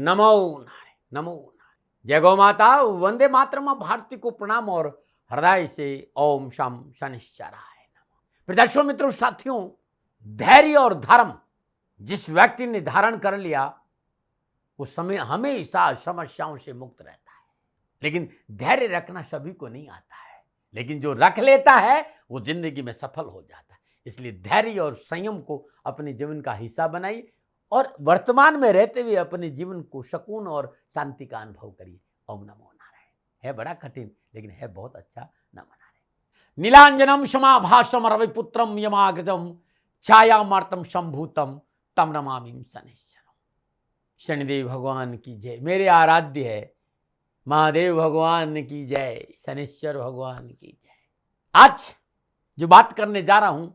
नमो नारायण, नमो नारायण। जय गौ माता, वंदे मातरम। भारती को प्रणाम और हृदय से ओम शम शनिश्चराय नमः। दर्शकों, मित्रों, साथियों, धैर्य और धर्म जिस व्यक्ति ने धारण कर लिया वो समय हमेशा समस्याओं से मुक्त रहता है। लेकिन धैर्य रखना सभी को नहीं आता है, लेकिन जो रख लेता है वो जिंदगी में सफल हो जाता है। इसलिए धैर्य और संयम को अपने जीवन का हिस्सा बनाइए और वर्तमान में रहते हुए अपने जीवन को सुकून और शांति का अनुभव करिए। ओम नमो नारायण। है बड़ा कठिन, लेकिन है बहुत अच्छा। नमो नारायण। नीलांजनम समाभासम रविपुत्रम यमाग्रजम छायामार्तम संभूतम तम नमामि शनिश्चरम। शनिदेव भगवान की जय। मेरे आराध्य है महादेव भगवान की जय, शनिश्चर भगवान की जय। आज जो बात करने जा रहा हूं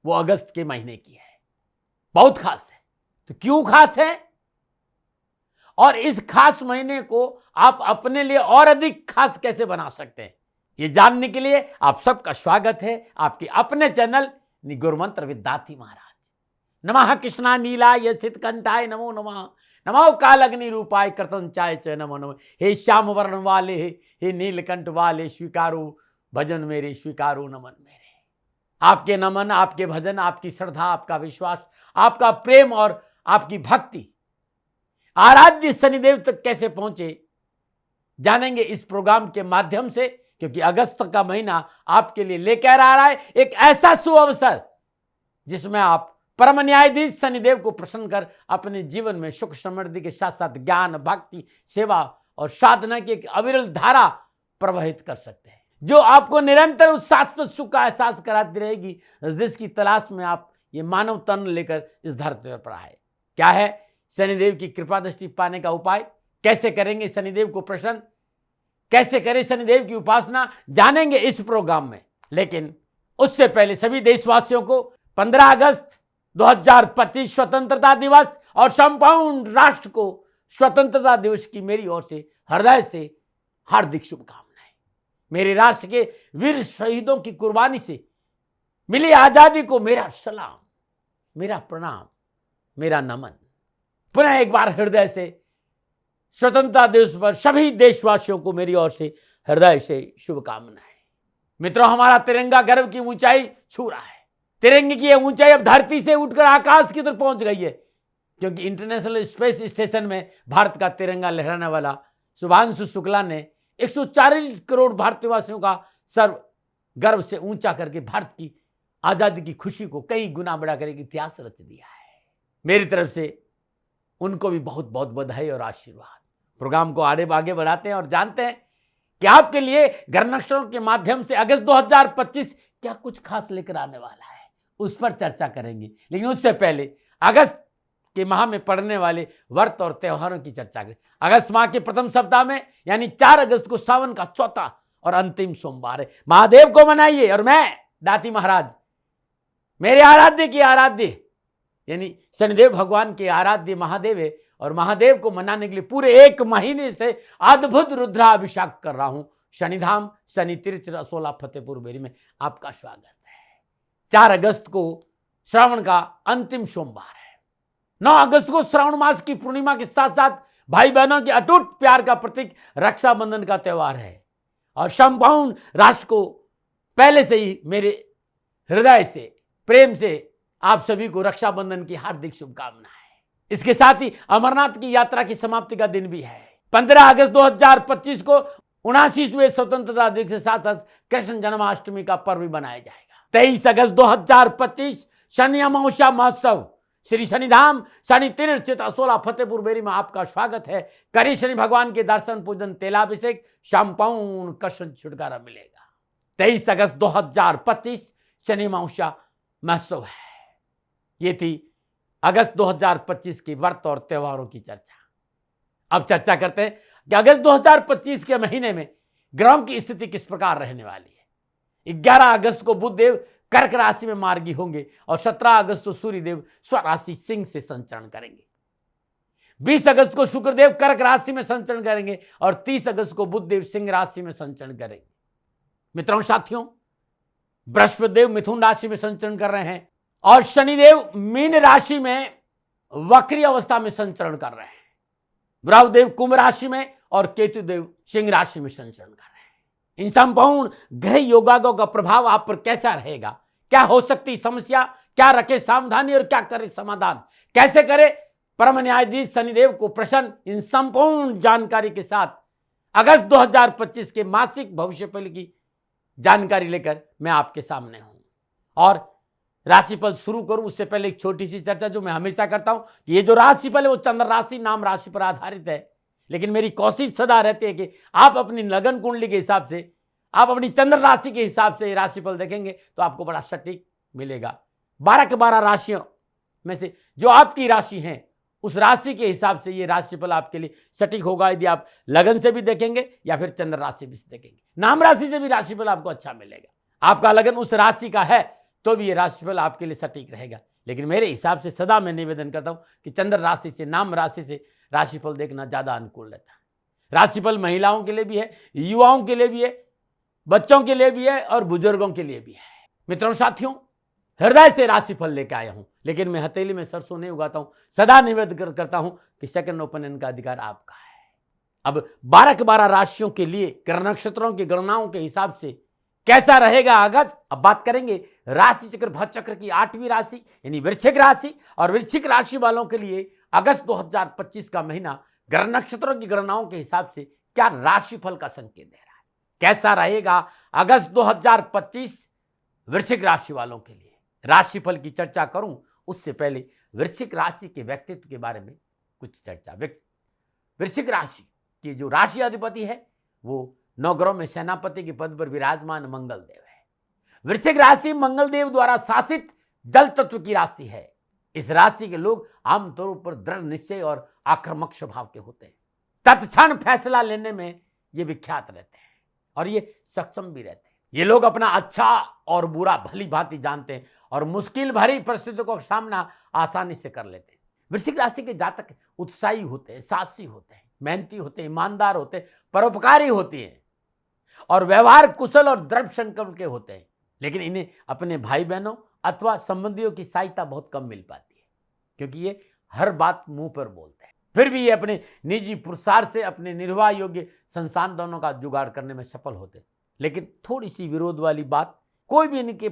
वो अगस्त के महीने की है। बहुत खास है। तो क्यों खास है और इस खास महीने को आप अपने लिए और अधिक खास कैसे बना सकते हैं, ये जानने के लिए आप सबका स्वागत है आपके अपने चैनल गुरुमंत्र विद दाती महाराज। नमः कृष्णा नीलाय सितकंठाय नमो नमः। नमो कालग्नि रूपाय कृतंचाय च नमो नमः। हे श्याम वर्ण वाले, हे नीलकंठ वाले, स्वीकारो भजन मेरे, स्वीकारो नमन मेरे। आपके नमन, आपके भजन, आपकी श्रद्धा, आपका विश्वास, आपका प्रेम और आपकी भक्ति आराध्य शनिदेव तक कैसे पहुंचे जानेंगे इस प्रोग्राम के माध्यम से, क्योंकि अगस्त का महीना आपके लिए लेकर आ रहा है एक ऐसा शुभ अवसर जिसमें आप परम न्यायाधीश शनिदेव को प्रसन्न कर अपने जीवन में सुख समृद्धि के साथ साथ ज्ञान, भक्ति, सेवा और साधना की एक अविरल धारा प्रवाहित कर सकते हैं, जो आपको निरंतर उस शाश्वत सुख का एहसास कराती रहेगी जिसकी तलाश में आप ये मानव तन लेकर इस धरती पर आए। क्या है शनिदेव की कृपा दृष्टि पाने का उपाय, कैसे करेंगे शनिदेव को प्रसन्न, कैसे करें शनिदेव की उपासना, जानेंगे इस प्रोग्राम में। लेकिन उससे पहले सभी देशवासियों को 15 अगस्त 2025 स्वतंत्रता दिवस और संपूर्ण राष्ट्र को स्वतंत्रता दिवस की मेरी ओर से हृदय से हार्दिक शुभकामनाएं। मेरे राष्ट्र के वीर शहीदों की कुर्बानी से मिली आजादी को मेरा सलाम, मेरा प्रणाम, मेरा नमन। पुनः एक बार हृदय से स्वतंत्रता दिवस पर सभी देशवासियों को मेरी ओर से हृदय से शुभकामनाएं। मित्रों, हमारा तिरंगा गर्व की ऊंचाई छू रहा है। तिरंगे की यह ऊंचाई अब धरती से उठकर आकाश की तरफ पहुंच गई है, क्योंकि इंटरनेशनल स्पेस स्टेशन में भारत का तिरंगा लहराने वाला शुभांशु शुक्ला ने 140 करोड़ भारतवासियों का सर्व गर्व से ऊंचा करके भारत की आजादी की खुशी को कई गुना बढ़ाकर एक इतिहास रच दिया है। मेरी तरफ से उनको भी बहुत बहुत बधाई और आशीर्वाद। प्रोग्राम को आगे बढ़ाते हैं और जानते हैं कि आपके लिए घर नक्शों के माध्यम से अगस्त 2025 क्या कुछ खास लेकर आने वाला है, उस पर चर्चा करेंगे। लेकिन उससे पहले अगस्त के माह में पड़ने वाले व्रत और त्योहारों की चर्चा करें। अगस्त माह के प्रथम सप्ताह में यानी 4 अगस्त को सावन का चौथा और अंतिम सोमवार है। महादेव को मनाइए और मैं दाती महाराज, मेरे आराध्य की आराध्य यानी शनिदेव भगवान के आराध्य महादेव है, और महादेव को मनाने के लिए पूरे 1 महीने से अद्भुत रुद्राभिषेक कर रहा हूं शनिधाम शनि तीर्थ असोला फतेहपुर बेरी में। आपका स्वागत है। 4 अगस्त को श्रावण का अंतिम सोमवार है। 9 अगस्त को श्रावण मास की पूर्णिमा के साथ साथ भाई बहनों के अटूट प्यार का प्रतीक रक्षाबंधन का त्योहार है, और संपूर्ण राष्ट्र को पहले से ही मेरे हृदय से प्रेम से आप सभी को रक्षाबंधन की हार्दिक शुभकामनाएं। इसके साथ ही अमरनाथ की यात्रा की समाप्ति का दिन भी है। 15 अगस्त 2025 को 79वें स्वतंत्रता दिवस के साथ साथ कृष्ण जन्माष्टमी का पर्व भी मनाया जाएगा। 23 अगस्त 2025 शनि अमावस्या महोत्सव श्री शनिधाम शनि तीर्थ असोला फतेहपुर बेरी में आपका स्वागत है। करी शनि भगवान के दर्शन पूजन तेलाभिषेक संपूर्ण कष्ट छुटकारा मिलेगा। 23 अगस्त 2025 शनि अमावस्या महोत्सव है। ये थी अगस्त 2025 की व्रत और त्योहारों की चर्चा। अब चर्चा करते हैं कि अगस्त 2025 के महीने में ग्रहों की स्थिति किस प्रकार रहने वाली है। 11 अगस्त को बुध देव कर्क राशि में मार्गी होंगे और 17 अगस्त को सूर्यदेव स्वराशि सिंह से संचरण करेंगे। 20 अगस्त को शुक्रदेव कर्क राशि में संचरण करेंगे और 30 अगस्त को बुध देव सिंह राशि में संचरण करेंगे। मित्रों साथियों, बृहस्पति देव मिथुन राशि में संचरण कर रहे हैं और शनिदेव मीन राशि में वक्री अवस्था में संचरण कर रहे हैं। राहु देव कुंभ राशि में और केतु देव सिंह राशि में संचरण कर रहे हैं। इन संपूर्ण ग्रह योगागों का प्रभाव आप पर कैसा रहेगा, क्या हो सकती समस्या, क्या रखे सावधानी और क्या करे समाधान, कैसे करे परम न्यायाधीश शनिदेव को प्रसन्न, इन संपूर्ण जानकारी के साथ अगस्त 2025 के मासिक भविष्यफल की जानकारी लेकर मैं आपके सामने हूं। और राशिफल शुरू करूं उससे पहले एक छोटी सी चर्चा जो मैं हमेशा करता हूं कि ये जो राशिफल है वो चंद्र राशि नाम राशि पर आधारित है, लेकिन मेरी कोशिश सदा रहती है कि आप अपनी लगन कुंडली के हिसाब से, आप अपनी चंद्र राशि के हिसाब से राशिफल देखेंगे तो आपको बड़ा सटीक मिलेगा। 12 के 12 राशियों में से जो आपकी राशि हैं उस राशि के हिसाब से ये राशिफल आपके लिए सटीक होगा, यदि आप लगन से भी देखेंगे या फिर चंद्र राशि भी देखेंगे। नाम राशि से भी राशिफल आपको अच्छा मिलेगा। आपका लगन उस राशि का है तो भी ये राशिफल आपके लिए सटीक रहेगा, लेकिन मेरे हिसाब से सदा मैं निवेदन करता हूं कि चंद्र राशि से, नाम राशि से राशिफल देखना ज्यादा अनुकूल रहता है। राशिफल महिलाओं के लिए भी है, युवाओं के लिए भी है, बच्चों के लिए भी है और बुजुर्गों के लिए भी है। मित्रों साथियों, हृदय से राशिफल लेकर आया हूं, लेकिन मैं हथेली में सरसों नहीं उगाता हूं। सदा निवेदन करता हूं कि सेकंड ओपिनियन का अधिकार आपका है। अब 12 के 12 राशियों के लिए ग्रह नक्षत्रों की गणनाओं के हिसाब से कैसा रहेगा अगस्त। अब बात करेंगे राशि चक्र भव चक्र की 8वीं राशि यानी वृश्चिक राशि, और वृश्चिक राशि वालों के लिए अगस्त 2025 का महीना ग्रह नक्षत्रों की गणनाओं के हिसाब से क्या राशिफल का संकेत दे रहा है, कैसा रहेगा अगस्त 2025 वृश्चिक राशि वालों के लिए। राशिफल की चर्चा करूं उससे पहले वृश्चिक राशि के व्यक्तित्व के बारे में कुछ चर्चा। वृश्चिक राशि की जो राशि अधिपति है वो नवग्रहों में सेनापति के पद पर विराजमान मंगल देव है। वृश्चिक राशि मंगल देव द्वारा शासित जल तत्व की राशि है। इस राशि के लोग आमतौर पर दृढ़ निश्चय और आक्रामक स्वभाव के होते हैं। तत्क्षण फैसला लेने में ये विख्यात रहते हैं और ये सक्षम भी रहते हैं। ये लोग अपना अच्छा और बुरा भली भांति जानते हैं और मुश्किल भरी परिस्थितियों का सामना आसानी से कर लेते हैं। वृश्चिक राशि के जातक उत्साही होते हैं, साहसी होते हैं, मेहनती होते हैं, ईमानदार होते हैं, परोपकारी होती हैं और व्यवहार कुशल और दृढ़ संकल्प के होते हैं, लेकिन इन्हें अपने भाई बहनों अथवा संबंधियों की सहायता बहुत कम मिल पाती है क्योंकि ये हर बात मुंह पर बोलते हैं। फिर भी ये अपने निजी पुरुषार्थ से अपने निर्वाह योग्य संसाधनों का जुगाड़ करने में सफल होते हैं, लेकिन थोड़ी सी विरोध वाली बात, कोई भी इनके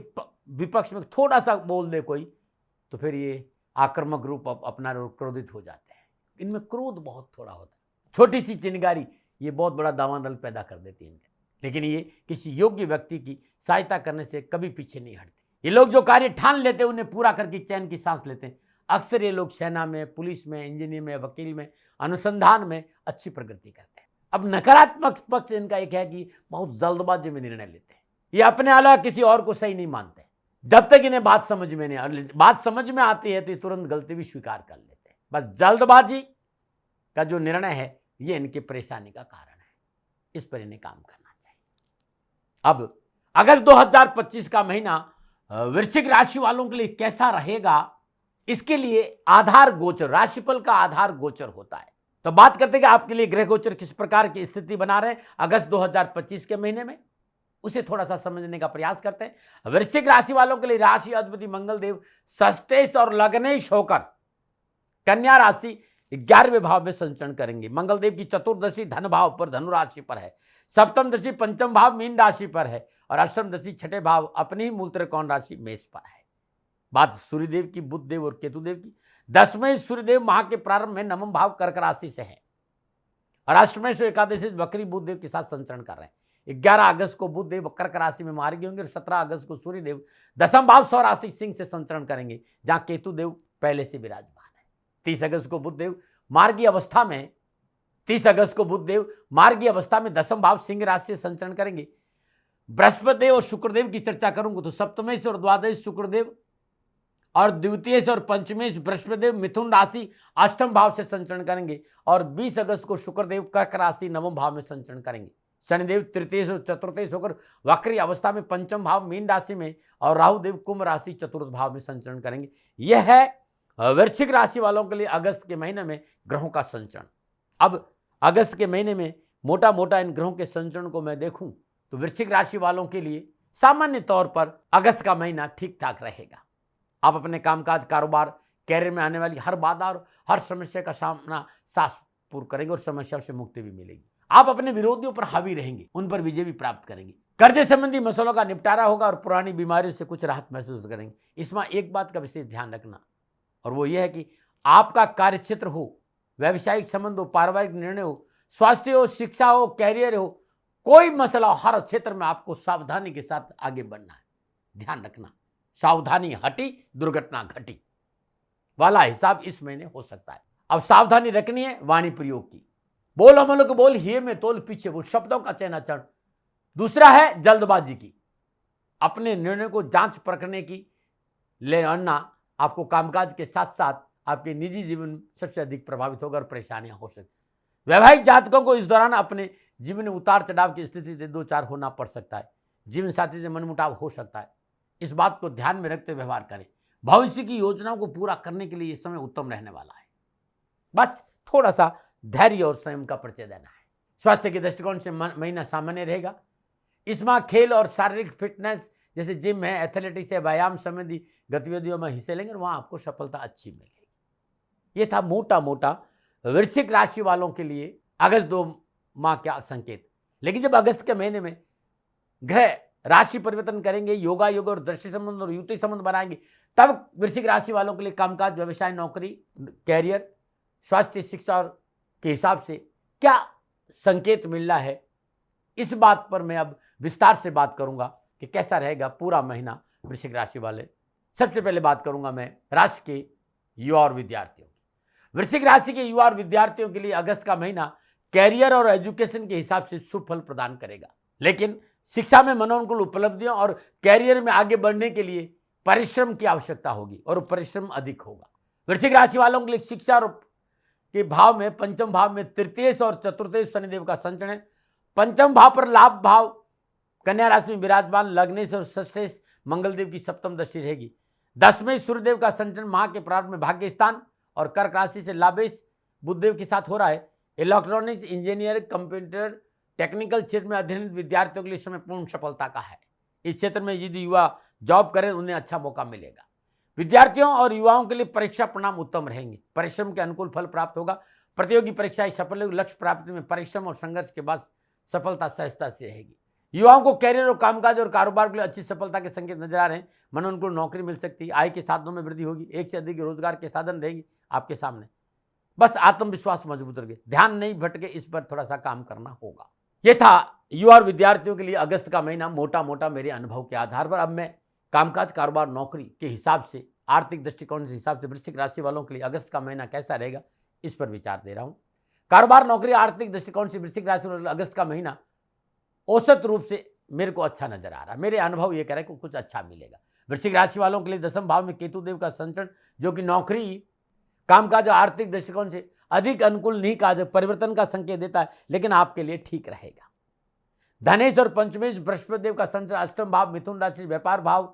विपक्ष में थोड़ा सा बोल दे कोई तो फिर ये आक्रामक रूप अपना क्रोधित हो जाते हैं। इनमें क्रोध बहुत थोड़ा होता है। छोटी सी चिंगारी ये बहुत बड़ा दावानल पैदा कर देती है इनके, लेकिन ये किसी योग्य व्यक्ति की सहायता करने से कभी पीछे नहीं हटते। ये लोग जो कार्य ठान लेते हैं उन्हें पूरा करके चैन की सांस लेते हैं। अक्सर ये लोग सेना में, पुलिस में, इंजीनियर में, वकील में, अनुसंधान में अच्छी प्रगति करते हैं। अब नकारात्मक पक्ष इनका एक है कि बहुत जल्दबाजी में निर्णय लेते हैं। ये अपने अलावा किसी और को सही नहीं मानते। जब तक इन्हें बात समझ में नहीं, बात समझ में आती है तो ये तुरंत गलती भी स्वीकार कर लेते हैं। बस जल्दबाजी का जो निर्णय है ये इनकी परेशानी का कारण है। इस पर इन्हें काम करना चाहिए। अब अगस्त 2025 का महीना वृश्चिक राशि वालों के लिए कैसा रहेगा, इसके लिए आधार गोचर, राशिफल का आधार गोचर होता है। तो बात करते हैं कि आपके लिए ग्रह गोचर किस प्रकार की स्थिति बना रहे हैं अगस्त 2025 के महीने में, उसे थोड़ा सा समझने का प्रयास करते हैं। वृश्चिक राशि वालों के लिए राशि अधिपति मंगल देव षष्ठेश और लग्नेश होकर कन्या राशि 11वें भाव में संचरण करेंगे। मंगल देव की चतुर्दशी धन भाव पर, धनु राशि पर है। सप्तम दशी पंचम भाव मीन राशि पर है और अष्टम दशी छठे भाव अपनी ही मूल त्रिकोण राशि मेष पर है। बात सूर्यदेव की, बुध देव और केतु देव की। 10वें सूर्यदेव माह के प्रारंभ में नवम भाव कर्क राशि से है और अष्टमें से एकादशी वक्री बुध देव के साथ संचरण कर रहे हैं। 11 अगस्त को बुध देव कर्क राशि में मार्गी होंगे और 17 अगस्त को सूर्यदेव दसम भाव स्व राशि सिंह से संचरण करेंगे, जहां केतु देव पहले से विराजमान है। 30 अगस्त को बुध देव मार्गी अवस्था में 30 अगस्त को बुध देव मार्गी अवस्था में दसम भाव सिंह राशि से संचरण करेंगे। बृहस्पति देव और शुक्रदेव की चर्चा करूंगा तो सप्तमेश और द्वादश शुक्रदेव और द्वितीय और पंचमेश बृहस्पतिदेव मिथुन राशि अष्टम भाव से संचरण करेंगे और 20 अगस्त को शुक्रदेव कर्क राशि नवम भाव में संचरण करेंगे। शनिदेव तृतीय और चतुर्थ होकर वक्री अवस्था में पंचम भाव मीन राशि में और राहुदेव कुंभ राशि चतुर्थ भाव में संचरण करेंगे। यह है वृश्चिक राशि वालों के लिए अगस्त के महीने में ग्रहों का संचरण। अब अगस्त के महीने में मोटा मोटा इन ग्रहों के संचरण को मैं देखूं तो वृश्चिक राशि वालों के लिए सामान्य तौर पर अगस्त का महीना ठीक ठाक रहेगा। आप अपने कामकाज, कारोबार, कैरियर में आने वाली हर बाधा और हर समस्या का सामना पूर्ण करेंगे और समस्याओं से मुक्ति भी मिलेगी। आप अपने विरोधियों पर हावी रहेंगे, उन पर विजय भी प्राप्त करेंगे। कर्जे संबंधी मसलों का निपटारा होगा और पुरानी बीमारियों से कुछ राहत महसूस करेंगे। इसमें एक बात का विशेष ध्यान रखना, और वो ये है कि आपका कार्यक्षेत्र हो, व्यावसायिक संबंध हो, पारिवारिक निर्णय हो, स्वास्थ्य हो, शिक्षा हो, कैरियर हो, कोई मसला हो, हर क्षेत्र में आपको सावधानी के साथ आगे बढ़ना है। ध्यान रखना, सावधानी हटी दुर्घटना घटी वाला हिसाब इस महीने हो सकता है। अब सावधानी रखनी है वाणी प्रयोग की। बोल अमल को बोल, हिये में तोल पीछे बोल, शब्दों का चयन आचरण। दूसरा है जल्दबाजी की, अपने निर्णय को जांच परखने की लेना आपको कामकाज के साथ साथ आपके निजी जीवन सबसे अधिक प्रभावित होगा और परेशानियां हो सकती। वैवाहिक जातकों को इस दौरान अपने जीवन में उतार चढ़ाव की स्थिति से दो चार होना पड़ सकता है। जीवन साथी से मनमुटाव हो सकता है, इस बात को ध्यान में रखते व्यवहार करें। भविष्य की योजनाओं को पूरा करने के लिए यह समय उत्तम रहने वाला है। बस थोड़ा सा धैर्य और संयम का परिचय देना है। स्वास्थ्य के दृष्टिकोण से महीना सामान्य रहेगा। इस माह खेल और शारीरिक फिटनेस जैसे जिम है, एथलेटिक्स है, व्यायाम संबंधी गतिविधियों में हिस्से लेंगे और वहां आपको सफलता अच्छी मिलेगी। ये था मोटा मोटा वृश्चिक राशि वालों के लिए अगस्त 2 माह का संकेत। लेकिन जब अगस्त के महीने में ग्रह राशि परिवर्तन करेंगे, योगा योग और दृष्टि संबंध और युति संबंध बनाएंगे, तब वृश्चिक राशि वालों के लिए कामकाज, व्यवसाय, नौकरी, कैरियर, स्वास्थ्य, शिक्षा और के हिसाब से क्या संकेत मिल रहा है, इस बात पर मैं अब विस्तार से बात करूंगा कि कैसा रहेगा पूरा महीना वृश्चिक राशि वाले। सबसे पहले बात करूंगा मैं राशि के युवा और विद्यार्थियों की। वृश्चिक राशि के युवा और विद्यार्थियों के लिए अगस्त का महीना कैरियर और एजुकेशन के हिसाब से शुभ फल प्रदान करेगा, लेकिन शिक्षा में मनोनुकूल उपलब्धियों और कैरियर में आगे बढ़ने के लिए परिश्रम की आवश्यकता होगी और परिश्रम अधिक होगा। वृश्चिक राशि वालों के लिए शिक्षा और के भाव में पंचम भाव में तृतीय और चतुर्थेश शनिदेव का संचरण है। पंचम भाव पर लाभ भाव कन्या राशि में विराजमान लग्नेश और षष्ठेश मंगलदेव की सप्तम दृष्टि रहेगी। 10वें सूर्यदेव का संचरण माह के प्रारंभ में भाग्य स्थान और कर्क राशि से लाभेश बुधदेव के साथ हो रहा है। इलेक्ट्रॉनिक्स, इंजीनियरिंग, कंप्यूटर, टेक्निकल क्षेत्र में अध्ययनरत विद्यार्थियों के लिए समय पूर्ण सफलता का है। इस क्षेत्र में यदि युवा जॉब करें उन्हें अच्छा मौका मिलेगा। विद्यार्थियों और युवाओं के लिए परीक्षा परिणाम उत्तम रहेंगे, परिश्रम के अनुकूल फल प्राप्त होगा। प्रतियोगी परीक्षाएं सफल होगी। लक्ष्य प्राप्ति में परिश्रम और संघर्ष के बाद सफलता सहजता से रहेगी। युवाओं को कैरियर और कामकाज और कारोबार के लिए अच्छी सफलता के संकेत नजर आ रहे हैं। मनोनुकूल नौकरी मिल सकती है। आय के साधनों में वृद्धि होगी। एक से अधिक रोजगार के साधन रहेंगे आपके सामने। बस आत्मविश्वास मजबूत रखे, ध्यान नहीं भटके, इस पर थोड़ा सा काम करना होगा। यह था युवा और विद्यार्थियों के लिए अगस्त का महीना मोटा मोटा मेरे अनुभव के आधार पर। अब मैं कामकाज, कारोबार, नौकरी के हिसाब से, आर्थिक दृष्टिकोण के हिसाब से वृश्चिक राशि वालों के लिए अगस्त का महीना कैसा रहेगा इस पर विचार दे रहा हूं। कारोबार, नौकरी, आर्थिक दृष्टिकोण से वृश्चिक राशि वालों अगस्त का महीना औसत रूप से मेरे को अच्छा नजर आ रहा है। मेरे अनुभव ये कह रहे हैं कि कुछ अच्छा मिलेगा। वृश्चिक राशि वालों के लिए 10वें भाव में केतु देव का संचरण, जो कि नौकरी, कामकाज और आर्थिक दृष्टिकोण से अधिक अनुकूल नहीं कहा जाए, परिवर्तन का संकेत देता है, लेकिन आपके लिए ठीक रहेगा। धनेश और पंचमेश बृहस्पति देव का संचरण, अष्टम भाव मिथुन राशि व्यापार भाव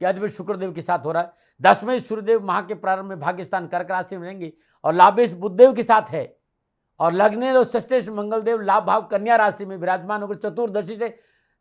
के अधिपति शुक्रदेव के साथ हो रहा है। 10वें सूर्यदेव माह के प्रारंभ में भाग्य स्थान कर्क राशि में रहेंगे और लाभेश बुधदेव के साथ है। और लग्नेश और षष्ठेश मंगलदेव लाभ भाव कन्या राशि में विराजमान होकर चतुर्दशी से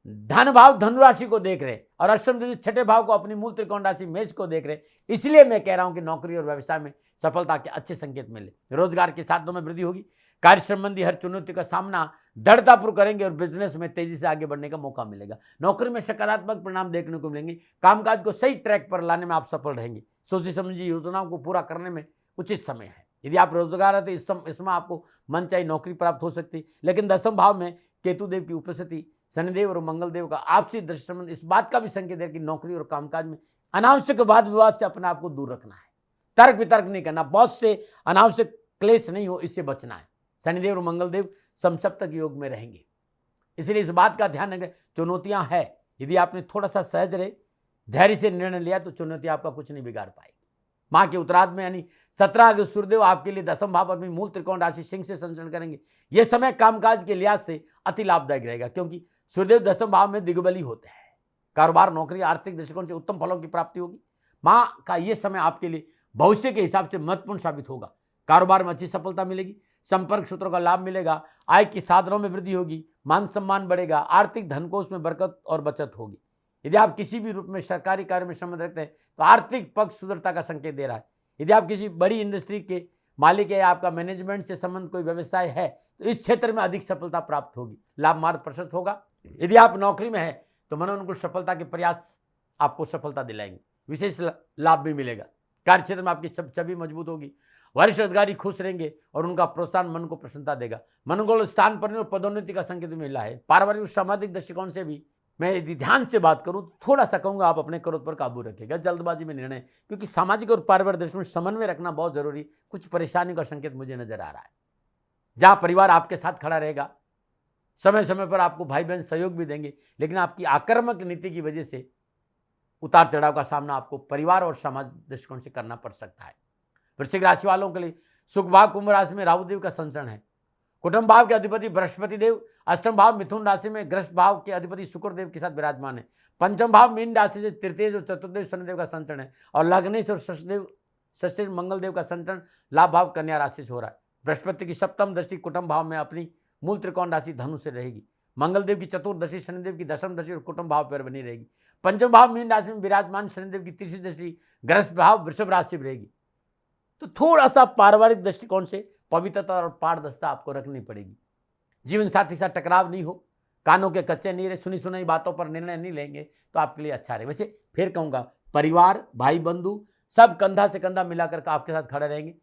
धन भाव धनु राशि को देख रहे हैं और अष्टम दृष्टि छठे भाव को अपनी मूल त्रिकोण राशि मेष को देख रहे हैं। इसलिए मैं कह रहा हूं कि नौकरी और व्यवसाय में सफलता के अच्छे संकेत मिले। रोजगार के साधनों में वृद्धि होगी। कार्य संबंधी हर चुनौती का सामना दृढ़तापूर्वक करेंगे और बिजनेस में तेजी से आगे बढ़ने का मौका मिलेगा। नौकरी में सकारात्मक परिणाम देखने को मिलेंगे। कामकाज को सही ट्रैक पर लाने में आप सफल रहेंगे। सोची समझी योजनाओं को पूरा करने में उचित समय है। यदि आप रोजगार है तो इसमें आपको मनचाही नौकरी प्राप्त हो सकती है, लेकिन 10वें भाव में केतुदेव की उपस्थिति, शनिदेव और मंगलदेव का आपसी दृष्टि संबंध इस बात का भी संकेत है कि नौकरी और कामकाज में अनावश्यक वाद विवाद से अपने आप को दूर रखना है। तर्क वितर्क नहीं करना, बहुत से अनावश्यक क्लेश नहीं हो, इससे बचना है। शनिदेव और मंगलदेव समसप्तक योग में रहेंगे, इसलिए इस बात का ध्यान रखें। चुनौतियां है, यदि आपने थोड़ा सा सहज रहे, धैर्य से निर्णय लिया तो चुनौती आपका कुछ नहीं बिगाड़ पाएगी। माह के उत्तरार्ध में यानी 17 अगस्त सूर्यदेव आपके लिए 10वें भाव अपनी मूल त्रिकोण राशि सिंह से संचरण करेंगे। यह समय कामकाज के लिहाज से अति लाभदायक रहेगा, क्योंकि सूर्यदेव 10वें भाव में दिग्बली होते हैं। कारोबार, नौकरी, आर्थिक दृष्टिकोण से उत्तम फलों की प्राप्ति होगी। माह का यह समय आपके लिए भविष्य के हिसाब से महत्वपूर्ण साबित होगा। कारोबार में अच्छी सफलता मिलेगी। संपर्क सूत्रों का लाभ मिलेगा। आय के साधनों में वृद्धि होगी। मान सम्मान बढ़ेगा। आर्थिक धनकोष में बरकत और बचत होगी। यदि आप किसी भी रूप में सरकारी कार्य में संबंध रखते हैं तो आर्थिक पक्ष सुदृढ़ता का संकेत दे रहा है। यदि आप किसी बड़ी इंडस्ट्री के मालिक है, आपका मैनेजमेंट से संबंध कोई व्यवसाय है तो इस क्षेत्र में अधिक सफलता प्राप्त होगी, लाभ मार्ग प्रशस्त होगा। यदि आप नौकरी में हैं तो मनोनुकूल सफलता के प्रयास आपको सफलता दिलाएंगे, विशेष लाभ भी मिलेगा। कार्य क्षेत्र में आपकी छवि मजबूत होगी, वरिष्ठ अधिकारी खुश रहेंगे और उनका प्रोत्साहन मन को प्रसन्नता देगा। मनोबल स्थान पर पदोन्नति का संकेत मिला है। पारिवारिक और सामाजिक दृष्टिकोण से भी मैं यदि ध्यान से बात करूं तो थोड़ा सा कहूंगा आप अपने क्रोध पर काबू रखेगा, जल्दबाजी में निर्णय, क्योंकि सामाजिक और पारिवारिक दृष्टि में समन्वय रखना बहुत जरूरी। कुछ परेशानी का संकेत मुझे नजर आ रहा है। जहां परिवार आपके साथ खड़ा रहेगा, समय समय पर आपको भाई बहन सहयोग भी देंगे, लेकिन आपकी आक्रामक नीति की वजह से उतार चढ़ाव का सामना आपको परिवार और समाज दृष्टिकोण से करना पड़ सकता है। वृश्चिक राशि वालों के लिए सुख भाव कुंभ राशि में राहु देव का संचरण है। कुटुंब भाव के अधिपति बृहस्पति देव अष्टम भाव मिथुन राशि में ग्रस्त भाव के अधिपति शुक्र देव के साथ विराजमान है। पंचम भाव मीन राशि से तृतीय और चतुर्देव शनिदेव का संचरण है और लग्नेश और षष्ठी मंगल देव का संचरण लाभ भाव कन्या राशि से हो रहा है। बृहस्पति की सप्तम दृष्टि कुटुंब भाव में अपनी मूल त्रिकोण राशि धनु से रहेगी। मंगल देव की चतुर्दशी, शनिदेव की दशम दृष्टि और कुटुंब भाव पर बनी रहेगी। पंचम भाव मीन राशि में विराजमान शनिदेव की तीसरी दृष्टि ग्रस्त भाव वृषभ राशि में रहेगी। तो थोड़ा सा पारिवारिक दृष्टिकोण से पवित्रता और पारदर्शिता आपको रखनी पड़ेगी। जीवन साथी साथ टकराव नहीं हो, कानों के कच्चे नहीं रहे, सुनी सुनाई बातों पर निर्णय नहीं लेंगे तो आपके लिए अच्छा रहे। वैसे फिर कहूंगा, परिवार, भाई बंधु सब कंधा से कंधा मिलाकर आपके साथ खड़े रहेंगे।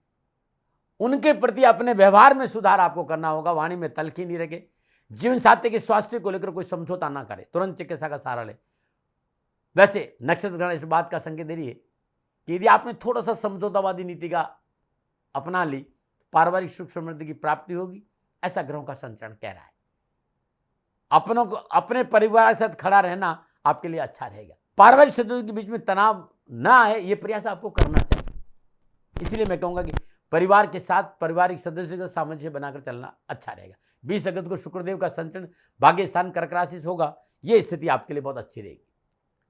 उनके प्रति अपने व्यवहार में सुधार आपको करना होगा, वाणी में तल्खी नहीं रखे। जीवन साथी के स्वास्थ्य को लेकर कोई समझौता ना करे, तुरंत चिकित्सा का सहारा ले। वैसे नक्षत्र ग्रहण इस बात का संकेत दे रही है कि यदि आपने थोड़ा सा समझौतावादी नीति का अपना ली, पारिवारिक सुख समृद्धि की प्राप्ति होगी, ऐसा ग्रहों का संचरण कह रहा है। अपनों को, अपने परिवार के साथ खड़ा रहना आपके लिए अच्छा रहेगा। पारिवारिक सदस्यों के बीच में तनाव ना आए, ये प्रयास आपको करना चाहिए। इसलिए मैं कहूंगा कि परिवार के साथ पारिवारिक सदस्यों का सामंजस्य बनाकर चलना अच्छा रहेगा। 20 अगस्त को शुक्रदेव का संचरण भाग्य स्थान कर्क राशि से होगा, ये स्थिति आपके लिए बहुत अच्छी रहेगी।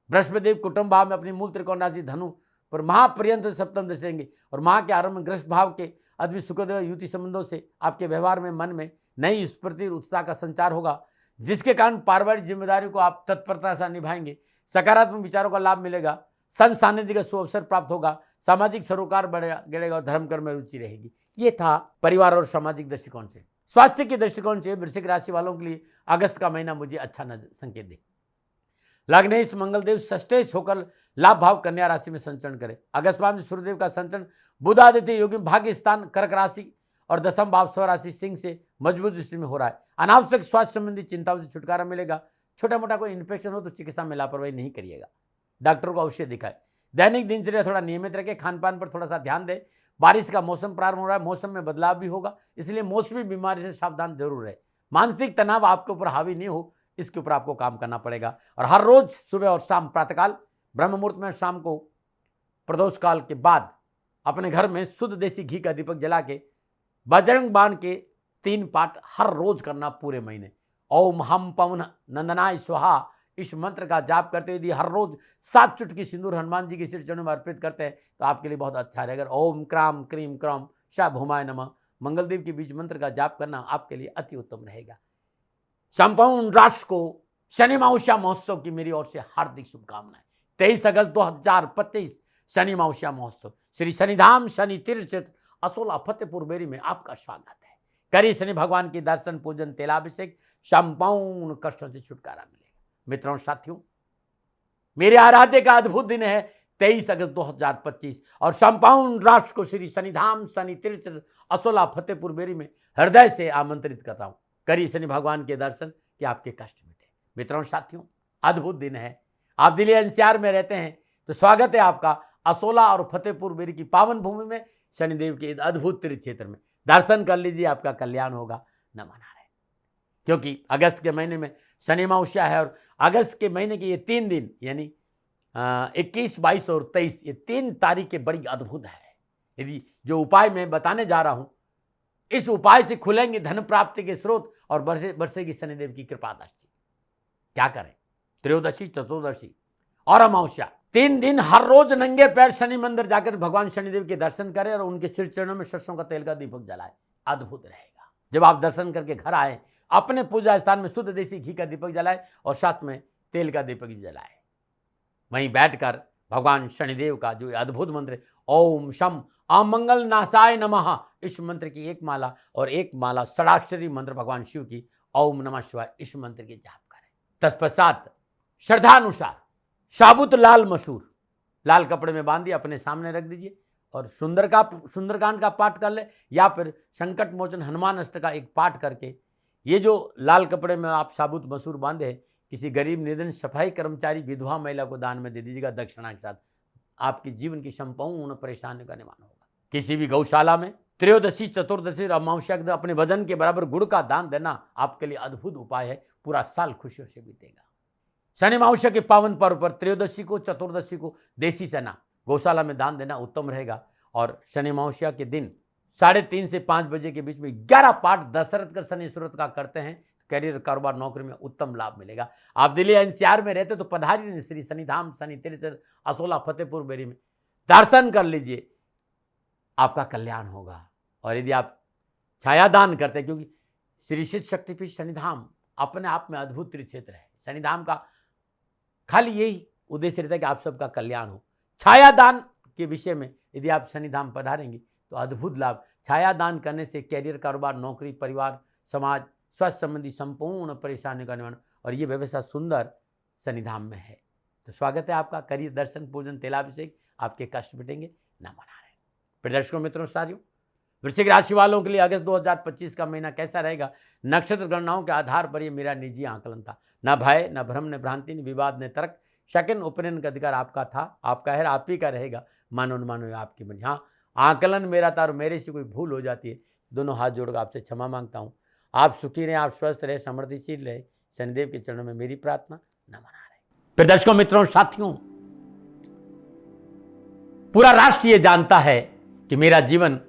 बृहस्पति देव कुटुंब भाव में अपनी मूल त्रिकोण राशि धनु पर महापर्यंत सप्तम दृष्टि देंगे और माह के आरंभ में ग्रस्त भाव के अधिपति शुक्रदेव युति संबंधों से आपके व्यवहार में, मन में नई स्फूर्ति और उत्साह का संचार होगा, जिसके कारण पारिवारिक जिम्मेदारी को आप तत्परता से निभाएंगे। सकारात्मक विचारों का लाभ मिलेगा, संत सानिध्य का सुअवसर प्राप्त होगा, सामाजिक सरोकार बढ़ेगा और धर्म कर्म में रुचि रहेगी। ये था परिवार और सामाजिक दृष्टिकोण से। स्वास्थ्य के दृष्टिकोण से वृश्चिक राशि वालों के लिए अगस्त का महीना मुझे अच्छा संकेत दे। लग्नेश मंगलदेव षष्ठेश होकर लाभ भाव कन्या राशि में संचरण करे। अगस्त माह में सूर्यदेव का संचरण बुध आदित्य योगी भाग्य स्थान कर्क राशि और दशम भाव स्वराशि सिंह से मजबूत दृष्टि में हो रहा है। अनावश्यक स्वास्थ्य संबंधी चिंताओं से छुटकारा मिलेगा। छोटा मोटा कोई इन्फेक्शन हो तो चिकित्सा में लापरवाही नहीं करिएगा, डॉक्टर को अवश्य दिखाए। दैनिक दिनचर्या थोड़ा नियमित रखें, खान पान पर थोड़ा सा ध्यान दें। बारिश का मौसम प्रारंभ हो रहा है, मौसम में बदलाव भी होगा, इसलिए मौसमी बीमारी से सावधान जरूर रहे। मानसिक तनाव आपके ऊपर हावी नहीं हो, इसके ऊपर आपको काम करना पड़ेगा। और हर रोज सुबह और शाम प्रातःकाल ब्रह्म मुहूर्त में, शाम को प्रदोष काल के बाद अपने घर में शुद्ध देसी घी का दीपक जला के बजरंग बाण के 3 पाठ हर रोज करना पूरे महीने। ओम हम पवन नंदनाय स्वाहा, इस मंत्र का जाप करते हुए यदि हर रोज 7 चुटकी सिंदूर हनुमान जी के सिर चरणों में अर्पित करते हैं तो आपके लिए बहुत अच्छा रहेगा। ओम क्राम क्रीम क्रम शा भूमाय नमः, मंगलदेव के बीच मंत्र का जाप करना आपके लिए अति उत्तम रहेगा। संपूर्ण राष्ट्र को शनि मावस्या महोत्सव की मेरी ओर से हार्दिक शुभकामनाएं। 23 अगस्त 2025 शनि मावस्या महोत्सव श्री शनिधाम शनि तीर्थ क्षेत्र असोला फतेहपुर बेरी में आपका स्वागत है। करिए शनि भगवान की दर्शन, पूजन, तेलाभिषेक, संपूर्ण कष्टों से छुटकारा मिलेगा। मित्रों, साथियों, मेरे आराध्य का अद्भुत दिन है 23 अगस्त 2025 और संपूर्ण राष्ट्र को श्री शनिधाम शनि तीर्थ असोला फतेहपुर बेरी में हृदय से आमंत्रित करता हूं। करिए शनि भगवान के दर्शन कि आपके कष्ट मिटे। मित्रों, साथियों, अद्भुत दिन है। आप दिल्ली एनसीआर में रहते हैं तो स्वागत है आपका असोला और फतेहपुर बेरी की पावन भूमि में, शनिदेव के अद्भुत तीर्थ क्षेत्र में। दर्शन कर लीजिए, आपका कल्याण होगा। न मना रहे, क्योंकि अगस्त के महीने में शनि मावस्या है और अगस्त के महीने के ये 3 दिन यानी 21, 22 और 23, ये 3 तारीखें बड़ी अद्भुत है। यदि जो उपाय मैं बताने जा रहा हूं, इस उपाय से खुलेंगे धन प्राप्ति के स्रोत और बरसेगी शनिदेव की कृपा दृष्टि। क्या करें? त्रयोदशी, चतुर्दशी और अमावस्या 3 दिन हर रोज नंगे पैर शनि मंदिर जाकर भगवान शनिदेव के दर्शन करें और उनके सिर चरणों में सरसों का तेल का दीपक जलाए। अद्भुत रहेगा। जब आप दर्शन करके घर आए, अपने पूजा स्थान में शुद्ध देसी घी का दीपक जलाए और साथ में तेल का दीपक भी जलाए। वहीं बैठकर भगवान शनिदेव का जो अद्भुत मंत्र है, ओम शम अमंगल नाशाय नमः, इस मंत्र की एक माला और एक माला षडाक्षरी मंत्र भगवान शिव की ओम नमः शिवाय, इस मंत्र की जाप करें। तत्पश्चात श्रद्धानुसार साबुत लाल मसूर लाल कपड़े में बांधिए, अपने सामने रख दीजिए और सुंदरकांड का पाठ कर ले, या फिर संकट मोचन हनुमान अष्टक का एक पाठ करके ये जो लाल कपड़े में आप साबुत मसूर बांधे किसी गरीब निर्धन सफाई कर्मचारी विधवा महिला को दान में दे दीजिएगा दक्षिणा के साथ। आपकी जीवन की संपूर्ण परेशानी का निवारण होगा। किसी भी गौशाला में त्रयोदशी चतुर्दशी और अमावस्या के दिन अपने वजन के बराबर गुड़ का दान देना आपके लिए अद्भुत उपाय है, पूरा साल खुशियों से बीतेगा। शनि अमावस्या के पावन पर्व पर त्रयोदशी को चतुर्दशी को देसी चना गौशाला में दान देना उत्तम रहेगा। और शनि अमावस्या के दिन 3:30 से 5 बजे के बीच में 11 पाठ दशरथ कर शनि स्त्रोत का करते हैं, करियर कारोबार नौकरी में उत्तम लाभ मिलेगा। आप दिल्ली एनसीआर में रहते तो पधारिए श्री शनिधाम शनि तीर्थ असोला फतेहपुर बेरी में दर्शन कर लीजिए, आपका कल्याण होगा। और यदि आप छाया दान करते हैं, क्योंकि श्री सिद्ध शक्तिपीठ शनिधाम अपने आप में अद्भुत तीर्थ क्षेत्र है, शनिधाम का खाली यही उद्देश्य रहता है कि आप सबका कल्याण हो। छाया दान के विषय में यदि आप शनिधाम पधारेंगे तो अद्भुत लाभ। छाया दान करने से कैरियर कारोबार नौकरी परिवार समाज स्वास्थ्य संबंधी संपूर्ण परेशानी का निवारण, और ये व्यवस्था सुंदर शनिधाम में है। तो स्वागत है आपका, करिए दर्शन पूजन तेलाभिषेक, आपके कष्ट मिटेंगे, ना मना रहे। प्रिय दर्शकों मित्रों साथियों, वृश्चिक राशि वालों के लिए अगस्त 2025 का महीना कैसा रहेगा, नक्षत्र गणनाओं के आधार पर ये मेरा निजी आकलन था। न भय न भ्रम न भ्रांति न विवाद न तर्क, सेकंड ओपिनियन का अधिकार आपका था, आपका है, आप ही का रहेगा। मानो न मानो आपकी मर्जी। हाँ, आकलन मेरा था और मेरे से कोई भूल हो जाती है, दोनों हाथ जोड़कर आपसे क्षमा मांगता हूँ। आप सुखी रहें, आप स्वस्थ रहे, समृद्धिशील रहे, शनिदेव के चरणों में मेरी प्रार्थना, न मना रहे। फिर दर्शकों मित्रों साथियों, पूरा राष्ट्र ये जानता है कि मेरा जीवन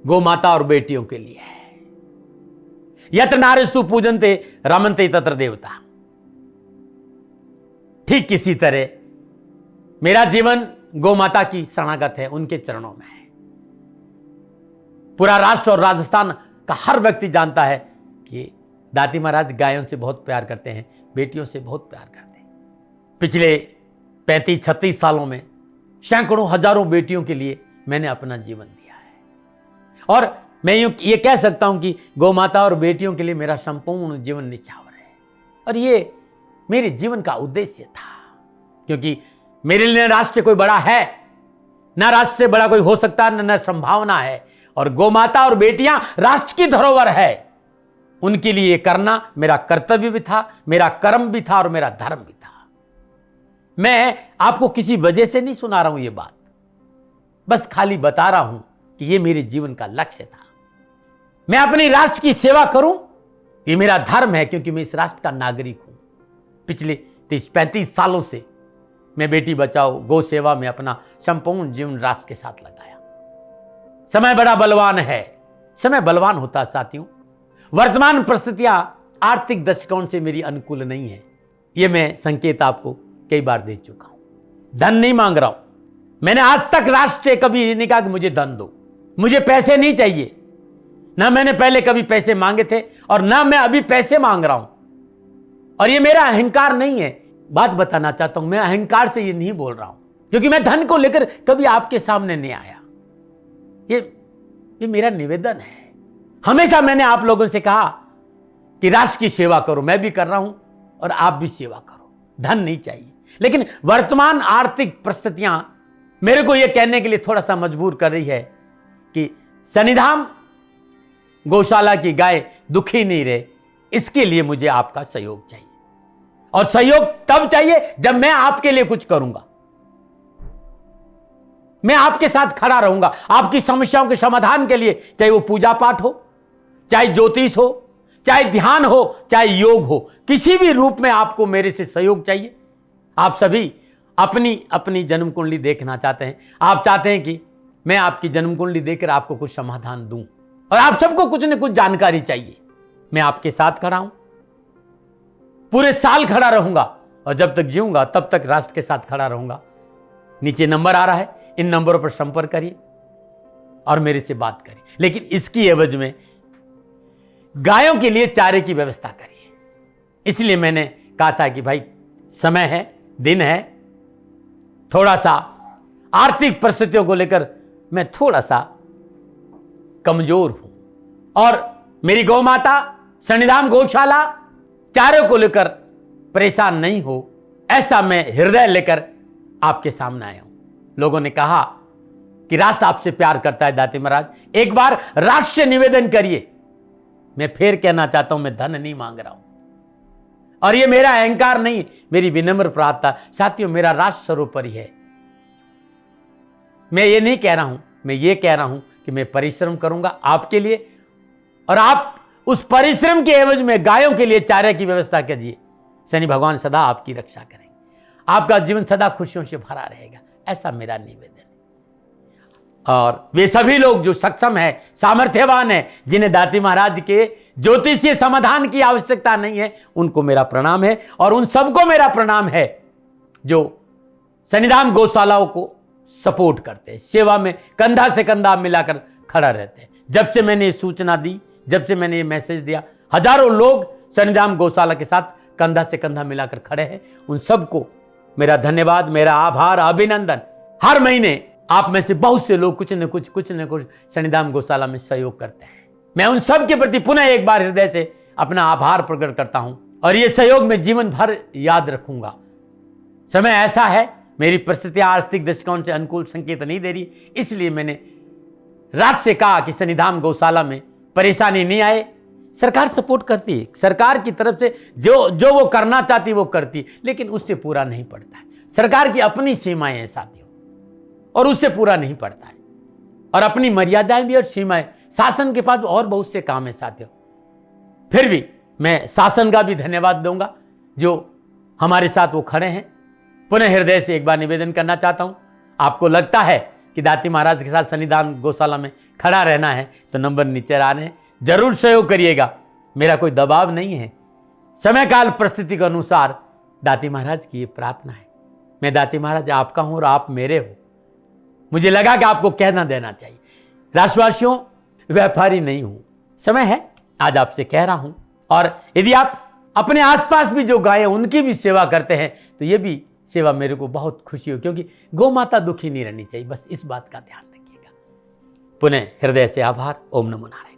गौ माता और बेटियों के लिए है। यत्र नारीस्तु पूजन्ते रमन्ते तत्र देवता। ठीक किसी तरह मेरा जीवन गौ माता की शरणागत है, उनके चरणों में है। पूरा राष्ट्र और राजस्थान का हर व्यक्ति जानता है कि दाती महाराज गायों से बहुत प्यार करते हैं, बेटियों से बहुत प्यार करते हैं। पिछले 35-36 सालों में सैकड़ों हजारों बेटियों के लिए मैंने अपना जीवन दिया है, और मैं ये कह सकता हूं कि गौ माता और बेटियों के लिए मेरा संपूर्ण जीवन निछावर है। और ये मेरे जीवन का उद्देश्य था, क्योंकि मेरे लिए राष्ट्र कोई बड़ा है, ना राष्ट्र से बड़ा कोई हो सकता है, न संभावना है। और गौ माता और बेटियां राष्ट्र की धरोहर है, उनके लिए ये करना मेरा कर्तव्य भी था, मेरा कर्म भी था और मेरा धर्म भी था। मैं आपको किसी वजह से नहीं सुना रहा हूं ये बात, बस खाली बता रहा हूं कि ये मेरे जीवन का लक्ष्य था। मैं अपने राष्ट्र की सेवा करूं, ये मेरा धर्म है, क्योंकि मैं इस राष्ट्र का नागरिक हूं। पिछले 30-35 सालों से मैं बेटी बचाओ गौ सेवा में अपना संपूर्ण जीवन राष्ट्र के साथ लगाया। समय बड़ा बलवान है, समय बलवान होता है साथियों। वर्तमान परिस्थितियां आर्थिक दृष्टिकोण से मेरी अनुकूल नहीं है, यह मैं संकेत आपको कई बार दे चुका हूं। धन नहीं मांग रहा हूं, मैंने आज तक राष्ट्र से कभी नहीं कहा कि मुझे धन दो, मुझे पैसे नहीं चाहिए। ना मैंने पहले कभी पैसे मांगे थे और ना मैं अभी पैसे मांग रहा हूं। और ये मेरा अहंकार नहीं है, बात बताना चाहता हूं, मैं अहंकार से ये नहीं बोल रहा हूं, क्योंकि मैं धन को लेकर कभी आपके सामने नहीं आया। ये मेरा निवेदन है। हमेशा मैंने आप लोगों से कहा कि राष्ट्र की सेवा करो, मैं भी कर रहा हूं और आप भी सेवा करो। धन नहीं चाहिए, लेकिन वर्तमान आर्थिक परिस्थितियां मेरे को यह कहने के लिए थोड़ा सा मजबूर कर रही है कि शनिधाम गौशाला की गाय दुखी नहीं रहे, इसके लिए मुझे आपका सहयोग चाहिए। और सहयोग तब चाहिए जब मैं आपके लिए कुछ करूंगा, मैं आपके साथ खड़ा रहूंगा आपकी समस्याओं के समाधान के लिए, चाहे वो पूजा पाठ हो, चाहे ज्योतिष हो, चाहे ध्यान हो, चाहे योग हो, किसी भी रूप में आपको मेरे से सहयोग चाहिए। आप सभी अपनी अपनी जन्म कुंडली देखना चाहते हैं, आप चाहते हैं कि मैं आपकी जन्म कुंडली देखकर आपको कुछ समाधान दूं, और आप सबको कुछ न कुछ जानकारी चाहिए। मैं आपके साथ खड़ा हूं, पूरे साल खड़ा रहूंगा, और जब तक जीऊंगा तब तक राष्ट्र के साथ खड़ा रहूंगा। नीचे नंबर आ रहा है, इन नंबरों पर संपर्क करिए और मेरे से बात करिए, लेकिन इसकी एवज में गायों के लिए चारे की व्यवस्था करिए। इसलिए मैंने कहा था कि भाई समय है, दिन है, थोड़ा सा आर्थिक परिस्थितियों को लेकर मैं थोड़ा सा कमजोर हूं और मेरी गौ माता सन्निधान गौशाला चारों को लेकर परेशान नहीं हो, ऐसा मैं हृदय लेकर आपके सामने आया हूं। लोगों ने कहा कि राष्ट्र आपसे प्यार करता है दाती महाराज, एक बार राष्ट्र से निवेदन करिए। मैं फिर कहना चाहता हूं, मैं धन नहीं मांग रहा हूं और ये मेरा अहंकार नहीं, मेरी विनम्र प्रार्थना। साथियों, मेरा राष्ट्र सर्वोपरि है। मैं ये नहीं कह रहा हूं, मैं ये कह रहा हूं कि मैं परिश्रम करूंगा आपके लिए और आप उस परिश्रम के एवज में गायों के लिए चारे की व्यवस्था कीजिए। शनि भगवान सदा आपकी रक्षा करेंगे, आपका जीवन सदा खुशियों से भरा रहेगा, ऐसा मेरा निवेदन है। और वे सभी लोग जो सक्षम है, सामर्थ्यवान है, जिन्हें दाती महाराज के ज्योतिषीय समाधान की आवश्यकता नहीं है, उनको मेरा प्रणाम है। और उन सबको मेरा प्रणाम है जो सन्निधान गौशालाओं को सपोर्ट करते हैं, सेवा में कंधा से कंधा मिलाकर खड़ा रहते हैं। जब से मैंने ये सूचना दी, जब से मैंने ये मैसेज दिया, हजारों लोग सन्निधान गौशाला के साथ कंधा से कंधा मिलाकर खड़े हैं। उन सबको मेरा धन्यवाद, मेरा आभार, अभिनंदन। हर महीने आप में से बहुत से लोग कुछ न कुछ सन्निधान गौशाला में सहयोग करते हैं। मैं उन सब के प्रति पुनः एक बार हृदय से अपना आभार प्रकट करता हूं और ये सहयोग मैं जीवन भर याद रखूंगा। समय ऐसा है, मेरी परिस्थितियां आर्थिक दृष्टिकोण से अनुकूल संकेत नहीं दे रही, इसलिए मैंने राष्ट्र से कहा कि सन्निधान गौशाला में परेशानी नहीं आए। सरकार सपोर्ट करती है, सरकार की तरफ से जो वो करना चाहती वो करती, लेकिन उससे पूरा नहीं पड़ता है। सरकार की अपनी सीमाएं हैं साथियों, और उससे पूरा नहीं पड़ता है, और अपनी मर्यादाएं भी और सीमाएं। शासन के पास और बहुत से काम है साथियों। फिर भी मैं शासन का भी धन्यवाद दूंगा जो हमारे साथ वो खड़े हैं। पुनः हृदय से एक बार निवेदन करना चाहता हूं, आपको लगता है कि दाती महाराज के साथ सन्निधान गौशाला में खड़ा रहना है तो नंबर नीचे आ रहे हैं, जरूर सहयोग करिएगा। मेरा कोई दबाव नहीं है, समय काल परिस्थिति के अनुसार दाती महाराज की ये प्रार्थना है। मैं दाती महाराज आपका हूं और आप मेरे हो, मुझे लगा कि आपको कहना देना चाहिए। राष्ट्रवासियों, व्यापारी नहीं हूं, समय है आज आपसे कह रहा हूं। और यदि आप अपने आसपास भी जो गायें उनकी भी सेवा करते हैं तो ये भी सेवा मेरे को बहुत खुशी हो, क्योंकि गौ माता दुखी नहीं रहनी चाहिए, बस इस बात का ध्यान रखिएगा। पुनः हृदय से आभार। ओम नमो नारायण।